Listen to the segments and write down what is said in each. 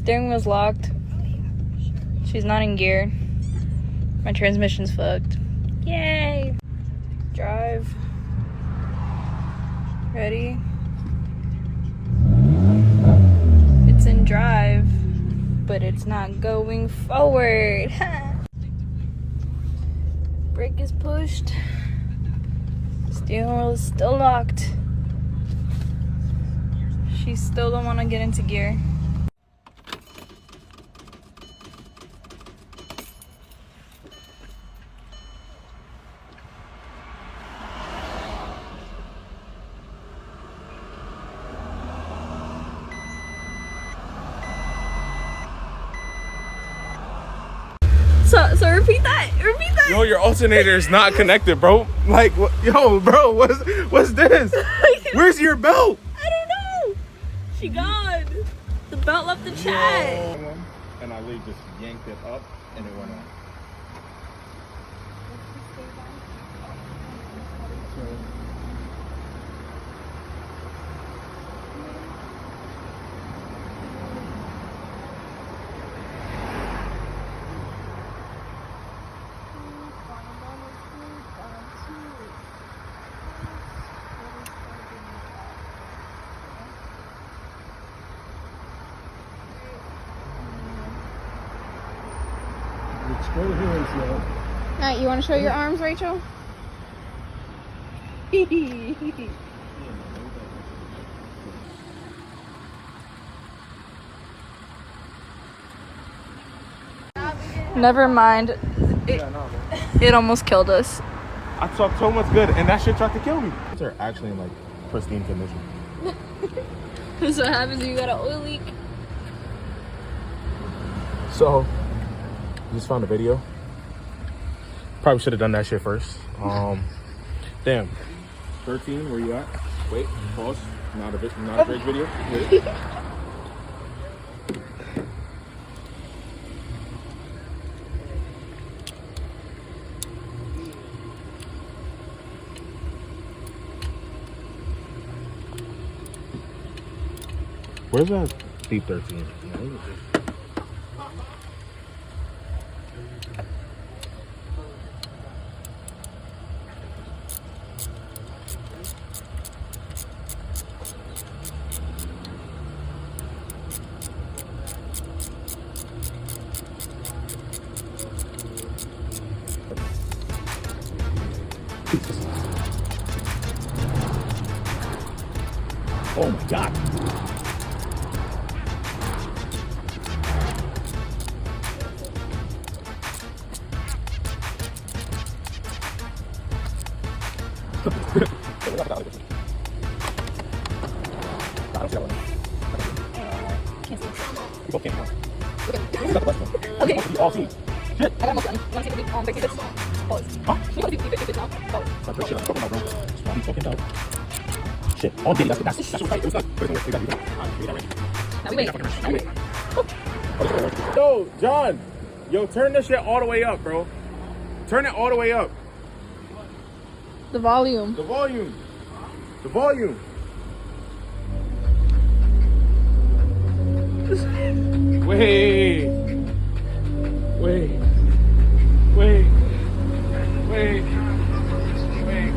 Steering wheel's locked. She's not in gear. My transmission's fucked. Yay! Drive. Ready? It's in drive, but it's not going forward. Brake is pushed. Steering wheel is still locked. She still don't want to get into gear. So repeat that. Repeat that. Yo, your alternator is not connected, bro. Like, what, yo, bro, what's this? Where's your belt? I don't know. She gone. The belt left the chat. And I literally just yanked it up and it went on. Alright, you want to show your arms, Rachel? Never mind. It almost killed us. I talked so much good and that shit tried to kill me. These are actually in like pristine condition. That's what happens when you got an oil leak. So, just found a video. Probably should have done that shit first. Damn. 13, where you at? Wait, pause. Not a Drake video. Wait. Where's that Deep 13? Oh my God. Okay. All seen. Shit. I got most done. Want to take a big picture? Pause. Huh? You want to take a picture now? Pause. That's what shit I'm talking about, bro. That's what I'm talking about. Shit. On video, that's right. It was done. But it's done. Now we wait. Yo, John. Yo, turn this shit all the way up, bro. Turn it all the way up. The volume. The volume. The volume. Wait. Wait. Wait. Wait. Wait.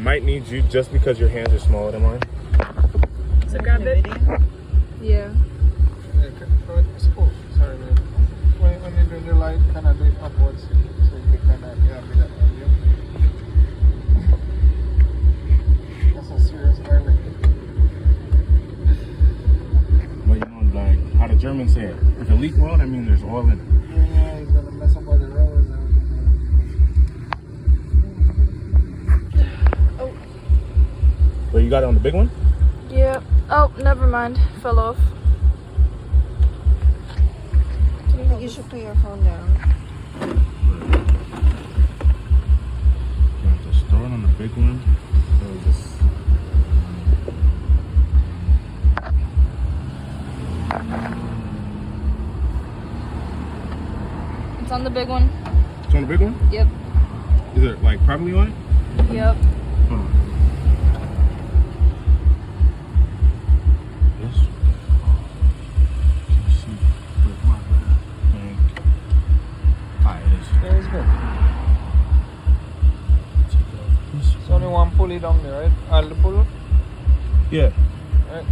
Might need you just because your hands are smaller than mine. So grab it. Yeah. Sorry, man. When you're doing the light, kind of do it upwards, so you can kind of be that view. That's a serious garlic. But you know, like how the Germans say it, if it leak well, that means there's oil in it. Yeah, he's gonna mess up all the rollers and everything. Oh. Wait, you got it on the big one? Yeah. Oh, never mind. Fell off. You should put your phone down. You have to store it on the big one. So just... on the big one. It's on the big one? Yep. Is it like privately on it? Yep. Hold on. Yes. Let's see. Where's my thing? Alright, it is. Yeah, it's good. Take it off this It's only one pulley down there, right? All the pull. Yeah. Right.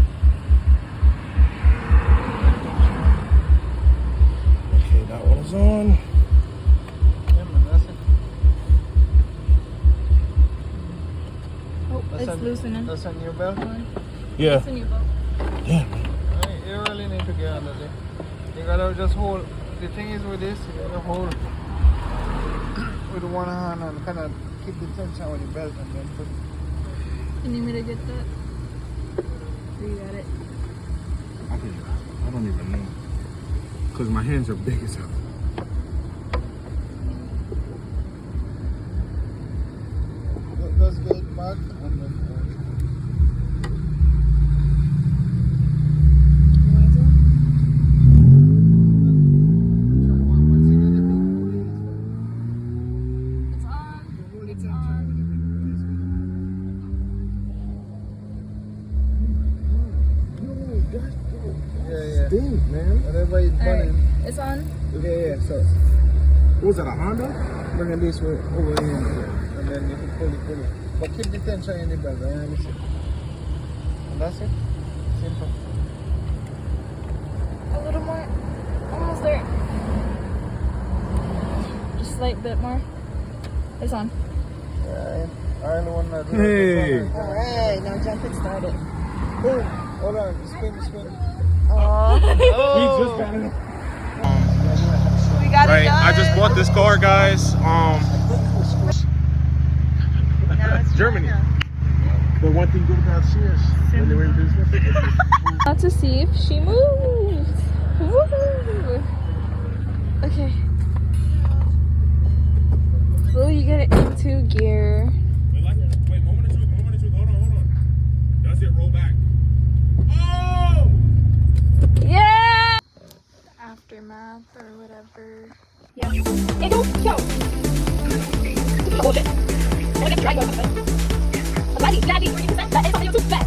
Okay, that one's on. Yeah, man, that's it. Oh, That's it's a- loosening. That's a new belt. Yeah. It's a new boat. Yeah. Right, you really need to get under there. You gotta just hold. The thing is with this, you gotta hold with one hand and kind of keep the tension with the belt and then put. You need me to get that? Or you got it? I don't even know. Because my hands are big as hell. Just get it back and then. It's on. It's on. Yeah. Stink, man. Whatever it's Alright. burning. It's on. Yeah. So What was that, a Honda? bring it this way over here, and then you can pull it. But keep the tension in the belt. Right? Let me see. And that's it. Simple. A little more. Almost there. Just a slight bit more. It's on. Yeah. I only want that. Hey. Alright, now jump and start it. Boom. Hold on. Spin. Oh, We just got it. we got it Right, done. I just bought this car, guys. Now it's Germany. China. The one thing good about Sears when they were in business. Now to see if she moves. Woo! Okay. Will you get it into gear? Wait, moment of truth. Hold on. Y'all see it roll back. Oh! Yeah! Aftermath or whatever. Yeah. Hey, go! Hold it. That is on you too fast.